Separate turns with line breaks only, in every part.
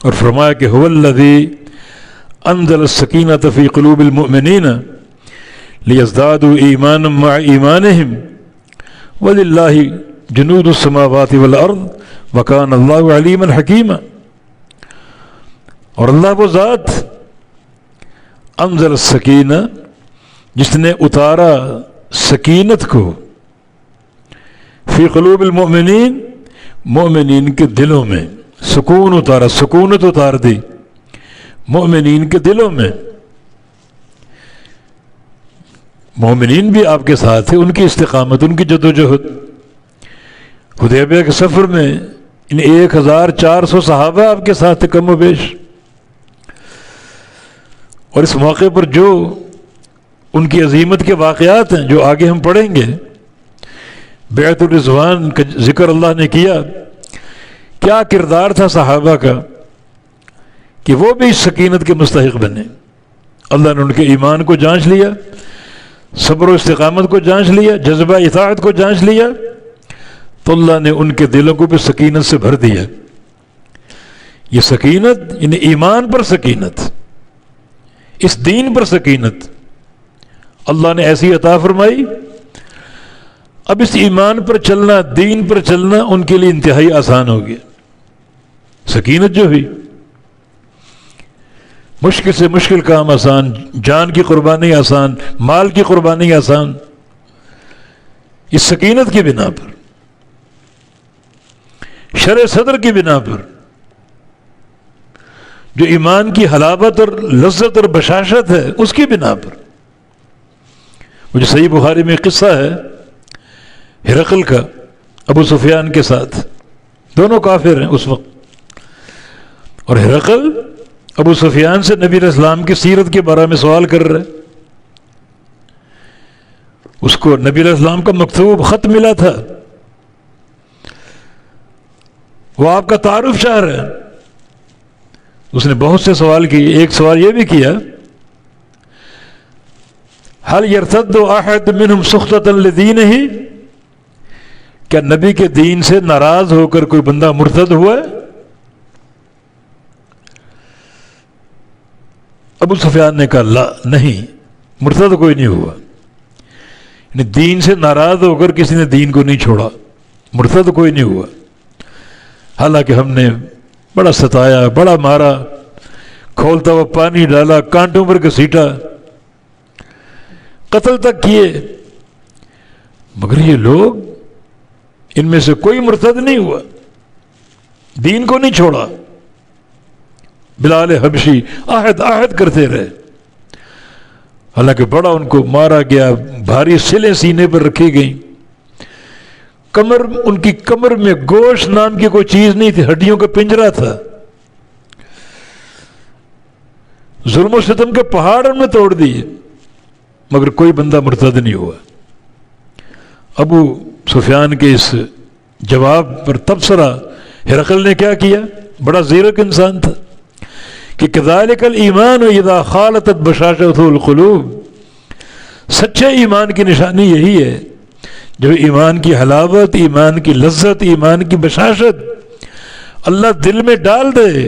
اور فرمایا کہ هو الذی انزل السکینۃ فی قلوب المؤمنین لیزدادوا ایمانا مع ایمانہم وللہ جنود السماوات والارض وکان اللہ علیما حکیما. اور اللہ وہ ذات انزل السکینہ جس نے اتارا سکینت کو فی قلوب المؤمنین مومنین کے دلوں میں، سکون اتارا، سکونت اتار دی مومنین کے دلوں میں. مومنین بھی آپ کے ساتھ تھے، ان کی استقامت، ان کی جدوجہد. حدیبیہ کے سفر میں ان 1400 صحابہ آپ کے ساتھ تھے کم و بیش. اور اس موقع پر جو ان کی عظیمت کے واقعات ہیں جو آگے ہم پڑھیں گے، بیعت الرضوان کا ذکر اللہ نے کیا، کیا کردار تھا صحابہ کا کہ وہ بھی اس سکینت کے مستحق بنے. اللہ نے ان کے ایمان کو جانچ لیا، صبر و استقامت کو جانچ لیا، جذبہ اطاعت کو جانچ لیا، تو اللہ نے ان کے دلوں کو بھی سکینت سے بھر دیا. یہ سکینت یعنی ایمان پر سکینت، اس دین پر سکینت اللہ نے ایسی عطا فرمائی. اب اس ایمان پر چلنا، دین پر چلنا ان کے لیے انتہائی آسان ہو گیا. سکینت جو ہوئی، مشکل سے مشکل کام آسان، جان کی قربانی آسان، مال کی قربانی آسان، اس سکینت کی بنا پر، شرع صدر کی بنا پر، جو ایمان کی حلاوت اور لذت اور بشاشت ہے اس کی بنا پر. مجھے صحیح بخاری میں قصہ ہے ہرقل کا ابو سفیان کے ساتھ، دونوں کافر ہیں اس وقت، اور ہرقل ابو سفیان سے نبی علیہ السلام کی سیرت کے بارے میں سوال کر رہے. اس کو نبی علیہ السلام کا مکتوب خط ملا تھا، وہ آپ کا تعارف چاہ رہے ہیں. اس نے بہت سے سوال کیے. ایک سوال یہ بھی کیا، هل يرتد احد منهم سخطة لدینہ، کیا نبی کے دین سے ناراض ہو کر کوئی بندہ مرتد ہوا ہے؟ ابو سفیان نے کہا لا، نہیں، مرتد کوئی نہیں ہوا. یعنی دین سے ناراض ہو کر کسی نے دین کو نہیں چھوڑا، مرتد کوئی نہیں ہوا. حالانکہ ہم نے بڑا ستایا، بڑا مارا، کھولتا ہوا پانی ڈالا، کانٹوں پر گھسیٹا، قتل تک کیے، مگر یہ لوگ، ان میں سے کوئی مرتد نہیں ہوا، دین کو نہیں چھوڑا. بلال حبشی عہد کرتے رہے، حالانکہ بڑا ان کو مارا گیا، بھاری سلیں سینے پر رکھی گئیں، کمر، ان کی کمر میں گوشت نام کی کوئی چیز نہیں تھی، ہڈیوں کا پنجرا تھا. ظلم و ستم کے پہاڑ ان میں توڑ دیے، مگر کوئی بندہ مرتد نہیں ہوا. ابو سفیان کے اس جواب پر تبصرہ ہرقل نے کیا کیا؟ بڑا زیرک انسان تھا کہ کذالک الایمان اذا خالطت بشاشۃ القلوب، سچے ایمان کی نشانی یہی ہے جب ایمان کی حلاوت، ایمان کی لذت، ایمان کی بشاشت اللہ دل میں ڈال دے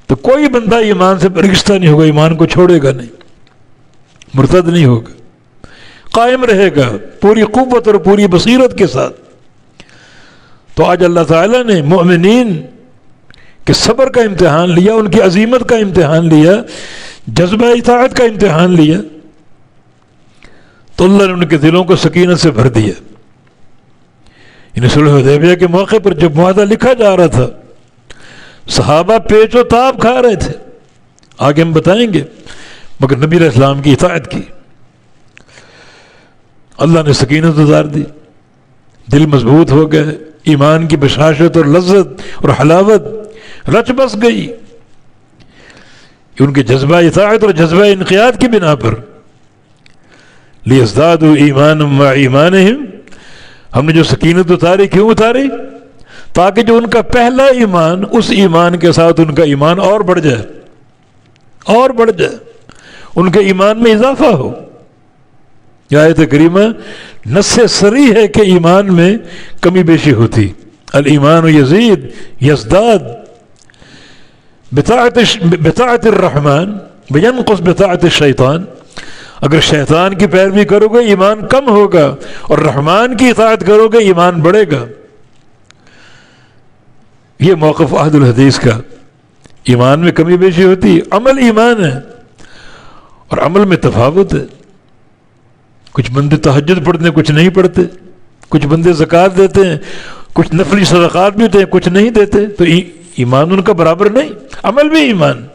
تو کوئی بندہ ایمان سے برگشتہ نہیں ہوگا، ایمان کو چھوڑے گا نہیں، مرتد نہیں ہوگا، قائم رہے گا پوری قوت اور پوری بصیرت کے ساتھ. تو آج اللہ تعالیٰ نے مومنین کے صبر کا امتحان لیا، ان کی عظیمت کا امتحان لیا، جذبہ اطاعت کا امتحان لیا، تو اللہ نے ان کے دلوں کو سکینت سے بھر دیا. انہیں صلح حدیبیہ کے موقع پر جب معاہدہ لکھا جا رہا تھا، صحابہ پیچ و تاب کھا رہے تھے، آگے ہم بتائیں گے، مگر نبی علیہ السلام کی اطاعت کی، اللہ نے سکینت اتار دی، دل مضبوط ہو گئے، ایمان کی بشاشت اور لذت اور حلاوت رچ بس گئی. ان کے جذبہ اطاعت اور جذبہ انقیاد کی بنا پر لیزدادوا ایمانا مع ایمانہم، ہم نے جو سکینت اتاری، کیوں اتاری؟ تاکہ جو ان کا پہلا ایمان، اس ایمان کے ساتھ ان کا ایمان اور بڑھ جائے، اور بڑھ جائے، ان کے ایمان میں اضافہ ہو. یہ آیت کریمہ نص صریح ہے کہ ایمان میں کمی بیشی ہوتی، الایمان یزید یزداد. بطاعت الرحمن وینقص بطاعت الشیطان، اگر شیطان کی پیروی کرو گے ایمان کم ہوگا، اور رحمان کی اطاعت کرو گے ایمان بڑھے گا۔ یہ موقف اہل الحدیث کا۔ ایمان میں کمی بیشی ہوتی ہے، عمل ایمان ہے، اور عمل میں تفاوت ہے۔ کچھ بندے تہجد پڑھتے ہیں، کچھ نہیں پڑھتے، کچھ بندے زکوٰۃ دیتے ہیں، کچھ نفلی صدقات بھی ہوتے ہیں، کچھ نہیں دیتے، تو ایمان ان کا برابر نہیں، عمل بھی ایمان۔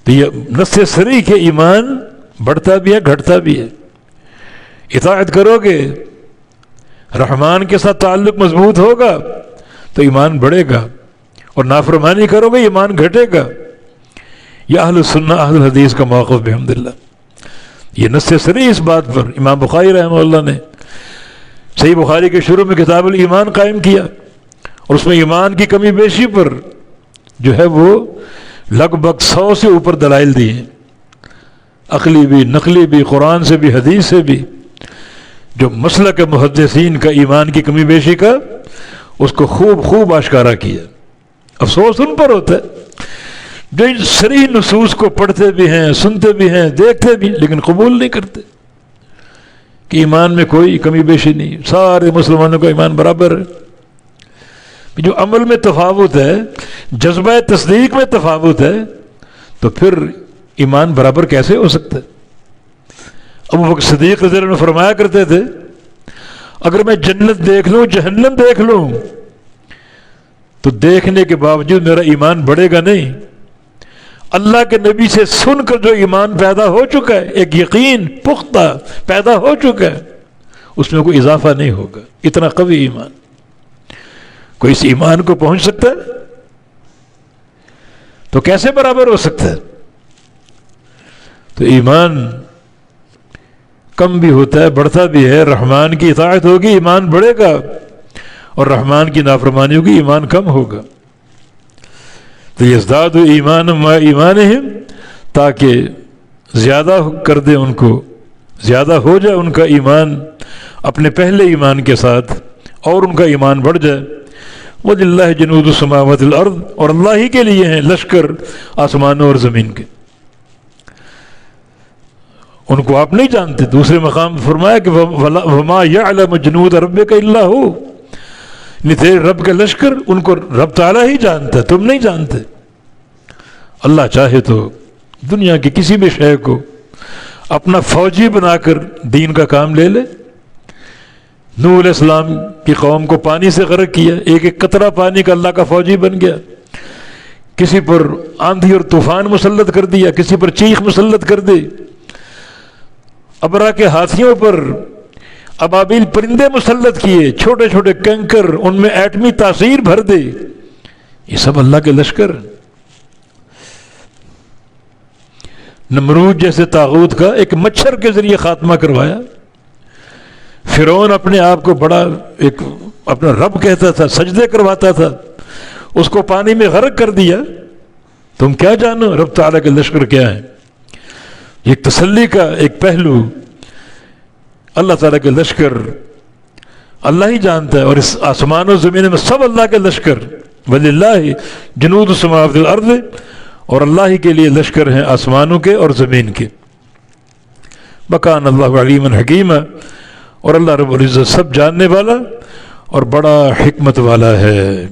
تو یہ نص صریح کہ ایمان بڑھتا بھی ہے گھٹتا بھی ہے۔ اطاعت کرو گے، رحمان کے ساتھ تعلق مضبوط ہوگا تو ایمان بڑھے گا، اور نافرمانی کرو گے ایمان گھٹے گا۔ یہ اہل السنہ اہل الحدیث کا موقف بحمداللہ۔ یہ نص صریح اس بات پر امام بخاری رحمہ اللہ نے صحیح بخاری کے شروع میں کتاب الایمان قائم کیا، اور اس میں ایمان کی کمی بیشی پر جو ہے وہ لگ بھگ 100 سے اوپر دلائل دیے ہیں، عقلی بھی، نقلی بھی، قرآن سے بھی، حدیث سے بھی، جو مسلک محدثین کا ایمان کی کمی بیشی کا اس کو خوب آشکارا کیا۔ افسوس ان پر ہوتا ہے جو ان صریح نصوص کو پڑھتے بھی ہیں، سنتے بھی ہیں، دیکھتے بھی، لیکن قبول نہیں کرتے کہ ایمان میں کوئی کمی بیشی نہیں، سارے مسلمانوں کا ایمان برابر ہے۔ جو عمل میں تفاوت ہے، جذبہ تصدیق میں تفاوت ہے، تو پھر ایمان برابر کیسے ہو سکتا ہے؟ ابو بکر صدیق رضی اللہ عنہ فرمایا کرتے تھے اگر میں جنت دیکھ لوں، جہنم دیکھ لوں، تو دیکھنے کے باوجود میرا ایمان بڑھے گا نہیں۔ اللہ کے نبی سے سن کر جو ایمان پیدا ہو چکا ہے، ایک یقین پختہ پیدا ہو چکا ہے، اس میں کوئی اضافہ نہیں ہوگا۔ اتنا قوی ایمان، کوئی اس ایمان کو پہنچ سکتا ہے؟ تو کیسے برابر ہو سکتا ہے؟ تو ایمان کم بھی ہوتا ہے، بڑھتا بھی ہے۔ رحمان کی اطاعت ہوگی ایمان بڑھے گا، اور رحمان کی نافرمانی ہوگی ایمان کم ہوگا۔ تو یزداد ایمان ما ایمانہم، تاکہ زیادہ کر دے ان کو، زیادہ ہو جائے ان کا ایمان اپنے پہلے ایمان کے ساتھ، اور ان کا ایمان بڑھ جائے۔ وَلِلَّهِ جُنُودُ السَّمَاوَاتِ وَالْأَرْضِ، اور اللہ ہی کے لیے ہیں لشکر آسمانوں اور زمین کے۔ ان کو آپ نہیں جانتے۔ دوسرے مقام فرمایا کہ وَمَا يَعْلَمُ جُنُودَ رَبِّكَ إِلَّا هُوَ، تیرے رب کا لشکر ان کو رب تعالیٰ ہی جانتا ہے، تم نہیں جانتے۔ اللہ چاہے تو دنیا کی کسی بھی شے کو اپنا فوجی بنا کر دین کا کام لے لے۔ نوح علیہ السلام کی قوم کو پانی سے غرق کیا، ایک ایک قطرہ پانی کا اللہ کا فوجی بن گیا۔ کسی پر آندھی اور طوفان مسلط کر دیا، کسی پر چیخ مسلط کر دی، ابرا کے ہاتھیوں پر ابابیل پرندے مسلط کیے، چھوٹے چھوٹے کنکر ان میں ایٹمی تاثیر بھر دی۔ یہ سب اللہ کے لشکر۔ نمرود جیسے طاغوت کا ایک مچھر کے ذریعے خاتمہ کروایا۔ فرعون اپنے آپ کو بڑا ایک اپنا رب کہتا تھا، سجدے کرواتا تھا، اس کو پانی میں غرق کر دیا۔ تم کیا جانو رب تعالیٰ کے لشکر کیا ہے؟ یہ تسلی کا ایک پہلو، اللہ تعالیٰ کے لشکر اللہ ہی جانتا ہے، اور اس آسمان و زمین میں سب اللہ کے لشکر۔ وَلِلَّهِ جُنُودُ السَّمَاوَاتِ وَالْأَرْضِ، اور اللہ ہی کے لیے لشکر ہیں آسمانوں کے اور زمین کے۔ وَكَانَ اللَّهُ عَلِيمًا حَكِيمًا، اور اللہ رب العزت سب جاننے والا اور بڑا حکمت والا ہے۔